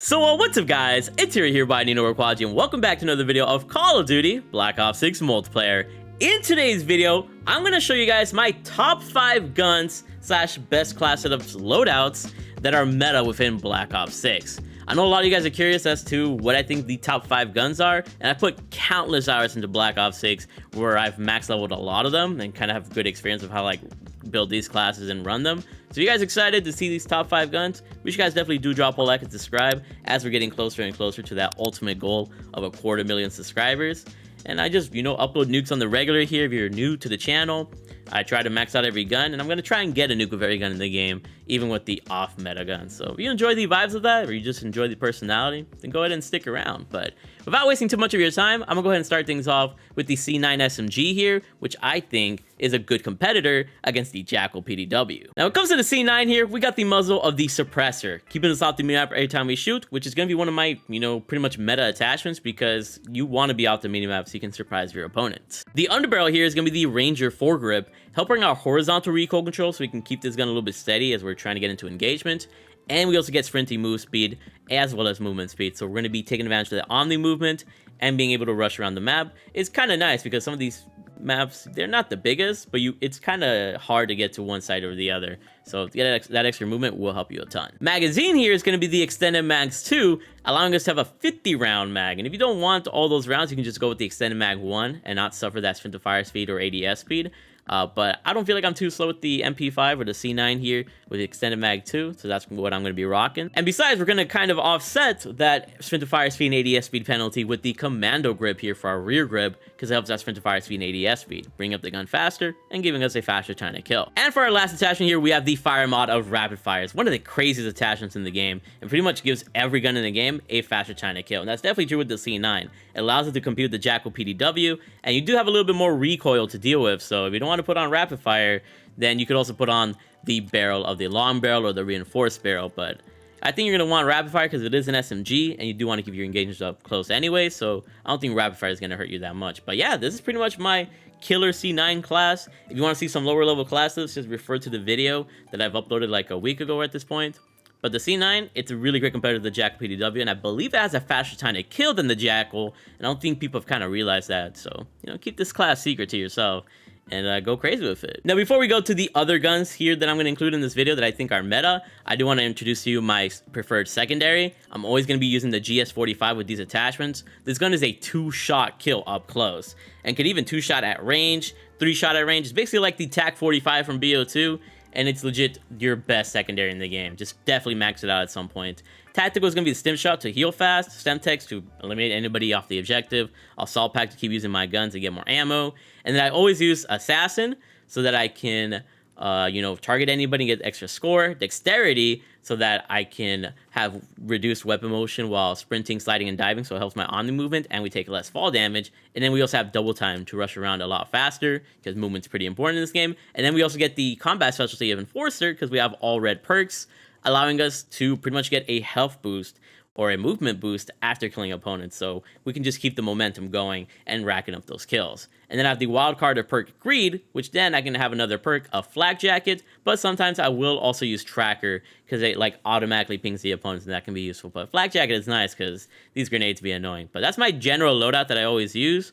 So what's up guys, it's here by Nino Quadji, and welcome back to another video of Call of Duty Black Ops 6 multiplayer. In today's video, I'm going to show you guys my top 5 guns slash best class setups loadouts that are meta within Black Ops 6. I know a lot of you guys are curious as to what I think the top 5 guns are, and I put countless hours into Black Ops 6 where I've max leveled a lot of them and kind of have good experience of how like build these classes and run them. So you guys excited to see these top 5 guns? Wish you guys definitely do drop a like and subscribe as we're getting closer and closer to that ultimate goal of 250,000 subscribers. And I just, upload nukes on the regular here if you're new to the channel. I try to max out every gun, and I'm going to try and get a nuke with every gun in the game, even with the off-meta guns. So if you enjoy the vibes of that, or you just enjoy the personality, then go ahead and stick around. But without wasting too much of your time, I'm going to go ahead and start things off with the C9 SMG here, which I think is a good competitor against the Jackal PDW. Now, when it comes to the C9 here, we got the muzzle of the suppressor, keeping us off the minimap every time we shoot, which is going to be one of my, pretty much meta attachments because you want to be off the minimap so you can surprise your opponents. The underbarrel here is going to be the Ranger foregrip, helping our horizontal recoil control so we can keep this gun a little bit steady as we're trying to get into engagement. And we also get sprinting move speed as well as movement speed. So we're going to be taking advantage of the omni movement and being able to rush around the map. It's kind of nice because some of these maps, they're not the biggest, but it's kind of hard to get to one side or the other. So to get that extra movement will help you a ton. Magazine here is going to be the extended mags 2, allowing us to have a 50 round mag. And if you don't want all those rounds, you can just go with the extended mag 1 and not suffer that sprint to fire speed or ADS speed. But I don't feel like I'm too slow with the MP5 or the C9 here with the extended mag 2, so that's what I'm going to be rocking. And besides, we're going to kind of offset that sprint to fire speed and ADS speed penalty with the commando grip here for our rear grip, because it helps that sprint to fire speed and ADS speed, bring up the gun faster and giving us a faster time to kill. And for our last attachment here, we have the fire mod of rapid fire. It's one of the craziest attachments in the game, and pretty much gives every gun in the game a faster time to kill. And that's definitely true with the C9. It allows it to compete with the Jackal PDW, and you do have a little bit more recoil to deal with. So if you don't want to put on rapid fire, then you could also put on the barrel of the long barrel or the reinforced barrel. But I think you're going to want rapid fire because it is an SMG, and you do want to keep your engagements up close anyway. So I don't think rapid fire is going to hurt you that much. But yeah, this is pretty much my killer C9 class. If you want to see some lower level classes, just refer to the video that I've uploaded like a week ago at this point. But the C9, it's a really great competitor to the Jackal PDW, and I believe it has a faster time to kill than the Jackal, and I don't think people have kind of realized that. So, keep this class secret to yourself and go crazy with it. Now, before we go to the other guns here that I'm going to include in this video that I think are meta, I do want to introduce to you my preferred secondary. I'm always going to be using the GS45 with these attachments. This gun is a 2-shot kill up close, and can even 2-shot at range, 3-shot at range. It's basically like the TAC-45 from BO2. And it's legit your best secondary in the game. Just definitely max it out at some point. Tactical is going to be the stim shot to heal fast, stem text to eliminate anybody off the objective, assault pack to keep using my guns to get more ammo, and then I always use assassin so that I can target anybody and get extra score, dexterity so that I can have reduced weapon motion while sprinting, sliding, and diving, so it helps my omni movement, and we take less fall damage. And then we also have double time to rush around a lot faster, because movement's pretty important in this game. And then we also get the combat specialty of Enforcer, because we have all red perks, allowing us to pretty much get a health boost or a movement boost after killing opponents, so we can just keep the momentum going and racking up those kills. And then I have the wild card of Perk Greed, which then I can have another perk of Flak Jacket, but sometimes I will also use Tracker because it like automatically pings the opponents, and that can be useful. But Flak Jacket is nice because these grenades be annoying. But that's my general loadout that I always use.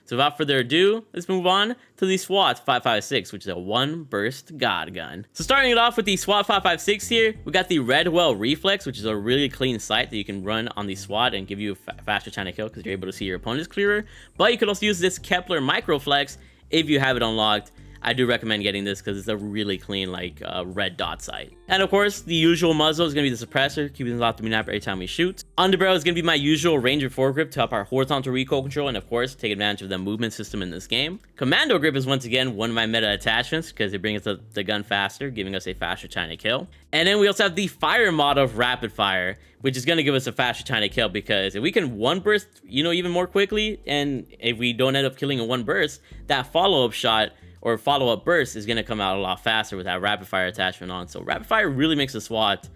So without further ado, let's move on to the Swat 556, which is a 1-burst god gun. So starting it off with the Swat 556 here, we got the RECOIL Reflex, which is a really clean sight that you can run on the Swat and give you a faster time to kill because you're able to see your opponents clearer. But you could also use this Kepler Microflex if you have it unlocked. I do recommend getting this because it's a really clean, red dot sight. And of course, the usual muzzle is going to be the suppressor, keeping us off the minimap every time we shoot. Underbarrel is going to be my usual Ranger foregrip to help our horizontal recoil control, and of course, take advantage of the movement system in this game. Commando grip is once again one of my meta attachments because it brings the gun faster, giving us a faster time to kill. And then we also have the fire mod of rapid fire, which is going to give us a faster time to kill, because if we can 1-burst, even more quickly, and if we don't end up killing in 1 burst, that follow-up shot or follow-up burst is going to come out a lot faster with that rapid fire attachment on. So rapid fire really makes the SWAT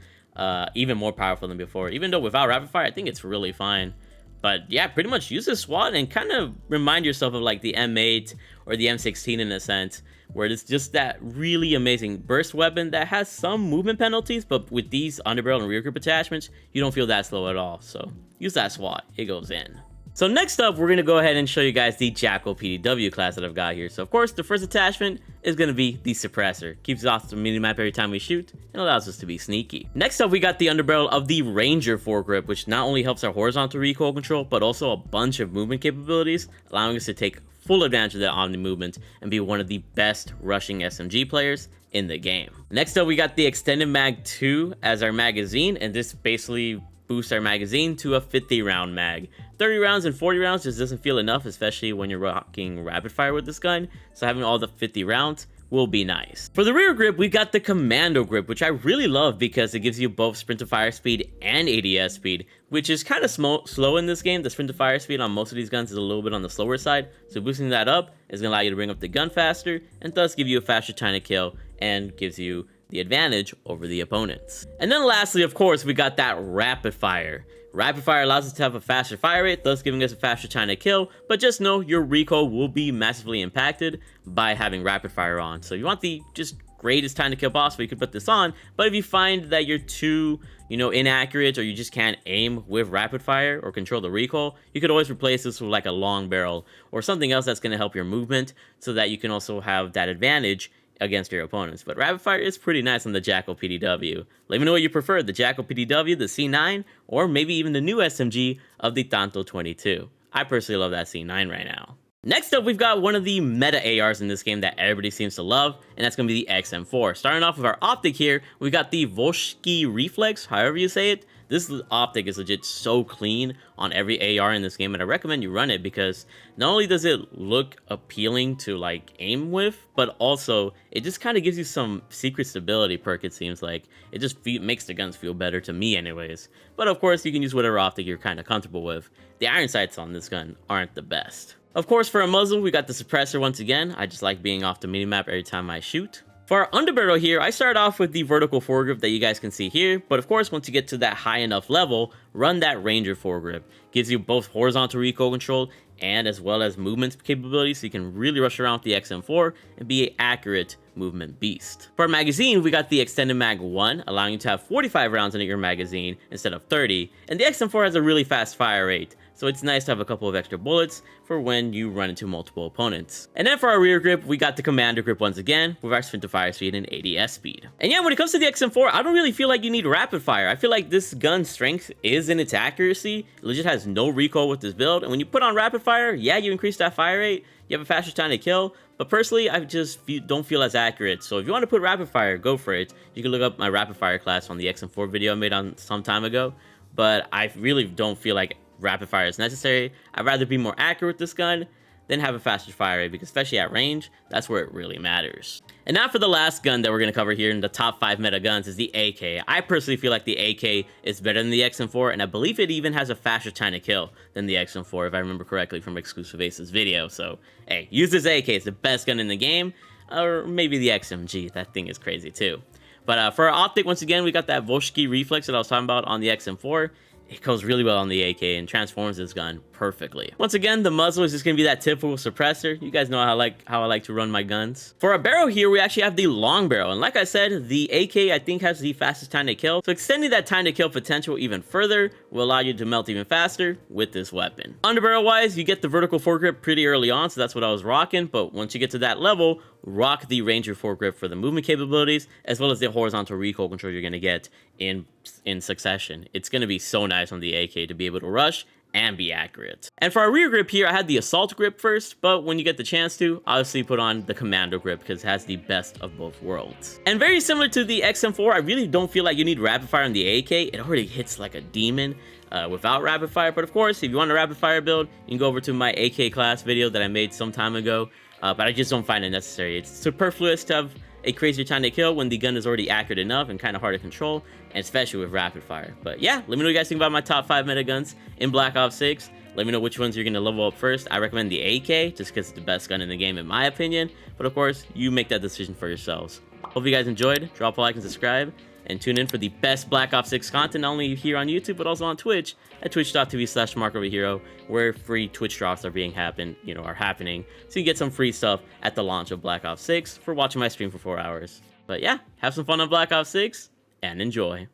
even more powerful than before. Even though without rapid fire, I think it's really fine. But yeah, pretty much use the SWAT and kind of remind yourself of like the M8 or the M16 in a sense, where it's just that really amazing burst weapon that has some movement penalties, but with these underbarrel and rear grip attachments, you don't feel that slow at all. So use that SWAT, it goes in. So next up, we're going to go ahead and show you guys the Jackal PDW class that I've got here. So of course, the first attachment is going to be the suppressor. Keeps us off the minimap every time we shoot and allows us to be sneaky. Next up, we got the underbarrel of the Ranger foregrip, which not only helps our horizontal recoil control, but also a bunch of movement capabilities, allowing us to take full advantage of that omni movement and be one of the best rushing SMG players in the game. Next up, we got the extended mag 2 as our magazine, and this basically boost our magazine to a 50 round mag. 30 rounds and 40 rounds just doesn't feel enough, especially when you're rocking rapid fire with this gun, so having all the 50 rounds will be nice. For the rear grip, we've got the commando grip, which I really love because it gives you both sprint to fire speed and ADS speed, which is kind of slow in this game. The sprint to fire speed on most of these guns is a little bit on the slower side, so boosting that up is going to allow you to bring up the gun faster and thus give you a faster time to kill and gives you the advantage over the opponents. And then lastly, of course, we got that rapid fire. Rapid fire allows us to have a faster fire rate, thus giving us a faster time to kill, but just know your recoil will be massively impacted by having rapid fire on. So if you want the just greatest time to kill possible, you could put this on, but if you find that you're too, inaccurate, or you just can't aim with rapid fire or control the recoil, you could always replace this with like a long barrel or something else that's going to help your movement so that you can also have that advantage against your opponents. But rapid fire is pretty nice on the Jackal PDW. Let me know what you prefer, the Jackal PDW, the C9, or maybe even the new SMG of the Tanto 22. I personally love that C9 right now. Next up, we've got one of the meta ARs in this game that everybody seems to love, and that's going to be the XM4. Starting off with our optic here, we got the Volsky Reflex, however you say it. This optic is legit so clean on every AR in this game, and I recommend you run it because not only does it look appealing to like aim with, but also it just kind of gives you some secret stability perk, it seems like. It just makes the guns feel better to me anyways. But of course, you can use whatever optic you're kind of comfortable with. The iron sights on this gun aren't the best. Of course, for a muzzle, we got the suppressor once again. I just like being off the minimap every time I shoot. For our underbarrel here, I start off with the vertical foregrip that you guys can see here, but of course, once you get to that high enough level, run that Ranger foregrip. Gives you both horizontal recoil control and as well as movement capabilities, so you can really rush around with the XM4 and be an accurate movement beast. For our magazine, we got the extended mag 1, allowing you to have 45 rounds in your magazine instead of 30, and the XM4 has a really fast fire rate, so it's nice to have a couple of extra bullets for when you run into multiple opponents. And then for our rear grip, we got the commander grip once again, with our sprint to fire speed and ADS speed. And yeah, when it comes to the XM4, I don't really feel like you need rapid fire. I feel like this gun's strength is in its accuracy. It legit has no recoil with this build, and when you put on rapid fire, yeah, you increase that fire rate, you have a faster time to kill, but personally, I just don't feel as accurate. So if you want to put rapid fire, go for it. You can look up my rapid fire class on the XM4 video I made on some time ago, but I really don't feel like rapid fire is necessary. I'd rather be more accurate with this gun than have a faster fire rate, because especially at range, that's where it really matters. And now for the last gun that we're going to cover here in the top 5 meta guns is the AK. I personally feel like the AK is better than the XM4, and I believe it even has a faster time to kill than the XM4, if I remember correctly from Exclusive Ace's video. So hey, use this AK, it's the best gun in the game, or maybe the XMG, that thing is crazy too. But for our optic, once again, we got that Volsky Reflex that I was talking about on the XM4. It goes really well on the AK and transforms this gun perfectly. Once again, the muzzle is just going to be that typical suppressor. You guys know how I like to run my guns. For our barrel here, we actually have the long barrel. And like I said, the AK, I think, has the fastest time to kill. So extending that time to kill potential even further will allow you to melt even faster with this weapon. Underbarrel wise, you get the vertical foregrip pretty early on, so that's what I was rocking. But once you get to that level, rock the Ranger foregrip for the movement capabilities, as well as the horizontal recoil control you're going to get in succession. It's going to be so nice on the AK to be able to rush and be accurate. And for our rear grip here, I had the assault grip first, but when you get the chance to, obviously put on the commando grip because it has the best of both worlds. And very similar to the XM4, I really don't feel like you need rapid fire on the AK. It already hits like a demon without rapid fire. But of course, if you want a rapid fire build, you can go over to my AK class video that I made some time ago. But I just don't find it necessary. It's superfluous to have a crazier time to kill when the gun is already accurate enough and kind of hard to control, and especially with rapid fire. But yeah, let me know what you guys think about my top 5 meta guns in Black Ops 6. Let me know which ones you're going to level up first. I recommend the AK, just because it's the best gun in the game in my opinion. But of course, you make that decision for yourselves. Hope you guys enjoyed. Drop a like and subscribe. and tune in for the best Black Ops 6 content, not only here on YouTube, but also on Twitch at twitch.tv/MarkOverHero, where free Twitch drops are happening. So you get some free stuff at the launch of Black Ops 6 for watching my stream for 4 hours. But yeah, have some fun on Black Ops 6 and enjoy.